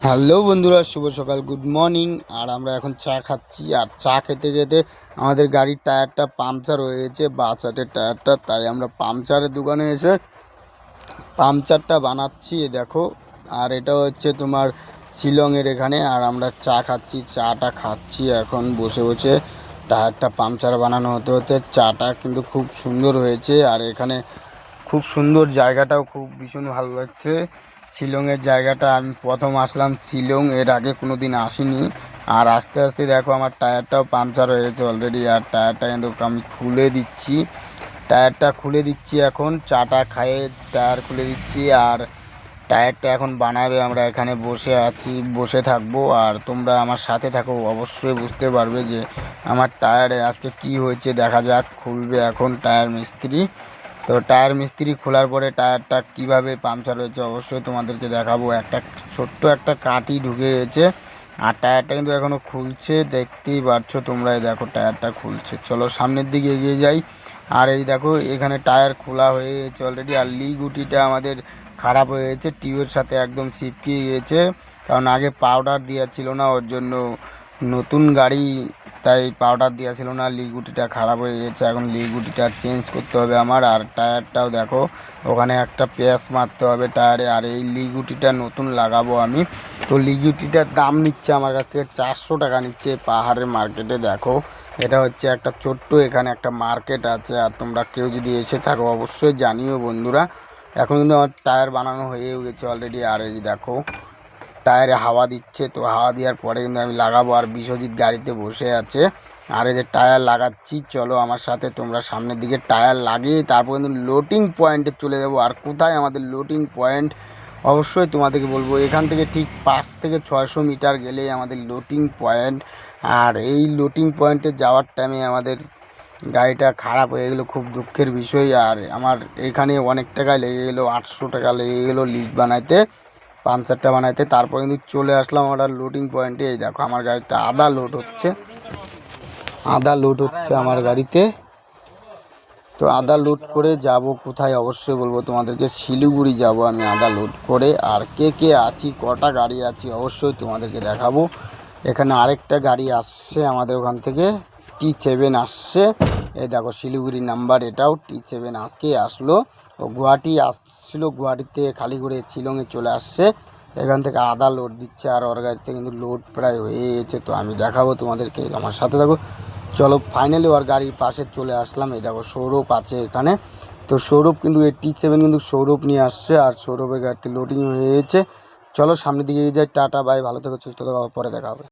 Hello বন্ধুরা, শুভ সকাল, good morning. আর আমরা এখন চা খাচ্ছি। আর চা খেতে খেতে আমাদের গাড়ির টায়ারটা পাংচার হয়ে গেছে, বাচ্চাদের টায়ারটা। তাই আমরা পাংচারের দোকানে এসে পাংচারটা বানাচ্ছি, দেখো। আর এটা হচ্ছে তোমার শিলংয়ের এখানে। আর আমরা চা খাচ্ছি, চাটা খাচ্ছি এখন বসে বসে। টায়ারটা পাংচার বানানো হতে হতে চাটা কিন্তু খুব সুন্দর হয়েছে। আর এখানে খুব সুন্দর, জায়গাটাও খুব ভীষণ ভালো লাগছে। শিলংয়ের জায়গাটা, আমি প্রথম আসলাম শিলং, এর আগে কোনো দিন আসিনি। আর আস্তে আস্তে দেখো আমার টায়ারটাও পাংচার হয়ে গেছে অলরেডি। আর টায়ারটা কিন্তু আমি খুলে দিচ্ছি, টায়ারটা খুলে দিচ্ছি এখন। চাটা খাইয়ে টায়ার খুলে দিচ্ছি। আর টায়ারটা এখন বানাবে, আমরা এখানে বসে আছি, বসে থাকবো। আর তোমরা আমার সাথে থাকো, অবশ্যই বুঝতে পারবে যে আমার টায়ারে আজকে কি হয়েছে। দেখা যাক, খুলবে এখন টায়ার মিস্ত্রি। তো টায়ার মিস্ত্রি খোলার পরে টায়ারটা কিভাবে পাংচার হয়েছে অবশ্যই তোমাদেরকে দেখাবো। একটা ছোট্ট একটা কাঠি ঢুকে গেছে। আর টায়ারটা কিন্তু এখনও খুলছে, দেখতেই পারছো তোমরা। দেখো টায়ারটা খুলছে। চলো সামনের দিকে এগিয়ে যাই। আর এই দেখো এখানে টায়ার খোলা হয়ে গেছে অলরেডি। আর গুটিটা আমাদের খারাপ হয়ে গেছে, টিউবের সাথে একদম চিপকে গিয়েছে। কারণ আগে পাউডার দেওয়া ছিল না, ওর জন্য নতুন গাড়ি, তাই পাউডার দেওয়া ছিল না। গুটিটা খারাপ হয়ে গেছে, এখন গুটিটা চেঞ্জ করতে হবে আমার। আর টায়ারটাও দেখো, ওখানে একটা প্যাচ মারতে হবে টায়ারে। আর এই গুটিটা নতুন লাগাবো আমি। তো গুটিটার দাম নিচ্ছে আমার কাছ থেকে 400 টাকা নিচ্ছে পাহাড়ের মার্কেটে। দেখো এটা হচ্ছে একটা ছোট্ট, এখানে একটা মার্কেট আছে। আর তোমরা কেউ যদি এসে থাকো অবশ্যই জানিও বন্ধুরা। এখন কিন্তু আমার টায়ার বানানো হয়ে গেছে অলরেডি। আর এই দেখো টায়ারে হাওয়া দিচ্ছে, তো হাওয়া দেওয়ার পরে কিন্তু আমি লাগাবো। আর বিশ্বজিৎ গাড়িতে বসে আছে। আর এই যে টায়ার লাগাচ্ছি, চলো আমার সাথে তোমরা সামনের দিকে। টায়ার লাগিয়ে তারপর কিন্তু লোডিং পয়েন্টে চলে যাব। আর কোথায় আমাদের লোডিং পয়েন্ট অবশ্যই তোমাদেরকে বলবো। এখান থেকে ঠিক 5 থেকে 600 মিটার গেলেই আমাদের লোডিং পয়েন্ট। আর এই লোডিং পয়েন্টে যাওয়ার টাইমে আমাদের গাড়িটা খারাপ হয়ে গেলো, খুব দুঃখের বিষয়। আর আমার এখানে অনেক টাকা লেগে গেলো, 800 টাকা লেগে গেলো বানাইতে, পাংচারটা বানাইতে। তারপর কিন্তু চলে আসলাম আমরা লোডিং পয়েন্টে। এই দেখো আমার গাড়িতে আদা লোড হচ্ছে, আমার গাড়িতে। তো আদা লোড করে যাব কোথায় অবশ্যই বলবো তোমাদেরকে, শিলিগুড়ি যাব আমি আদা লোড করে। আর কে কে আছি, কটা গাড়ি আছি অবশ্যই তোমাদেরকে দেখাবো। এখানে আরেকটা গাড়ি আসছে আমাদের ওখান থেকে, T7 আসছে। এই দেখো শিলিগুড়ির নাম্বার, এটাও T7 আজকেই আসলো। ও গুয়াহাটি আসছিল, গুয়াহাটিতে খালি করে শিলংয়ে চলে আসছে। এখান থেকে আদা লোড দিচ্ছে। আর ওর গাড়িতে কিন্তু লোড প্রায় হয়ে গেছে। তো আমি দেখাবো তোমাদেরকে, আমার সাথে দেখো। চলো ফাইনালি ওর গাড়ির পাশে চলে আসলাম। এই দেখো সৌরভ আছে এখানে। তো সৌরভ কিন্তু এই T7 কিন্তু সৌরভ নিয়ে আসছে। আর সৌরভের গাড়িতে লোডিং হয়ে গেছে। চলো সামনের দিকে যাই। টাটা বাই, ভালো থেকো, সুস্থ থাকো, পরে দেখা হবে।